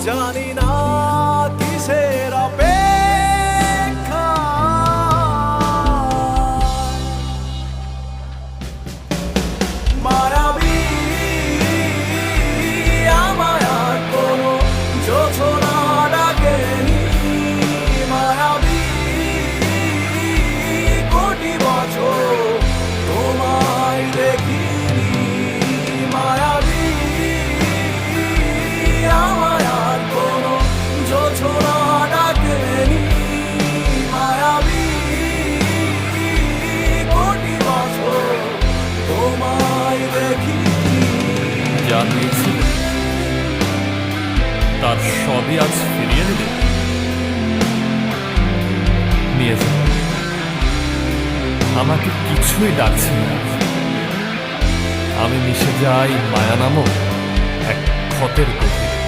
জানি না কিসের অপেক্ষা মায়াবী আমায় আর কোনো জোছনা ডাকেনি মায়াবী কোটি বছর তোমায় দেখিনি মায়াবী আমায় আর কোনো জোছনা ডাকেনি মায়াবী কোটি বছর তোমায় দেখিনি যা পেয়েছিল তার সবই আজ ফিরিয়ে দিলে নিয়ে যাও আমাকে কিছুই ডাকছে না আমি মিশে যাই মায়া নামক এক ক্ষতের গভীরে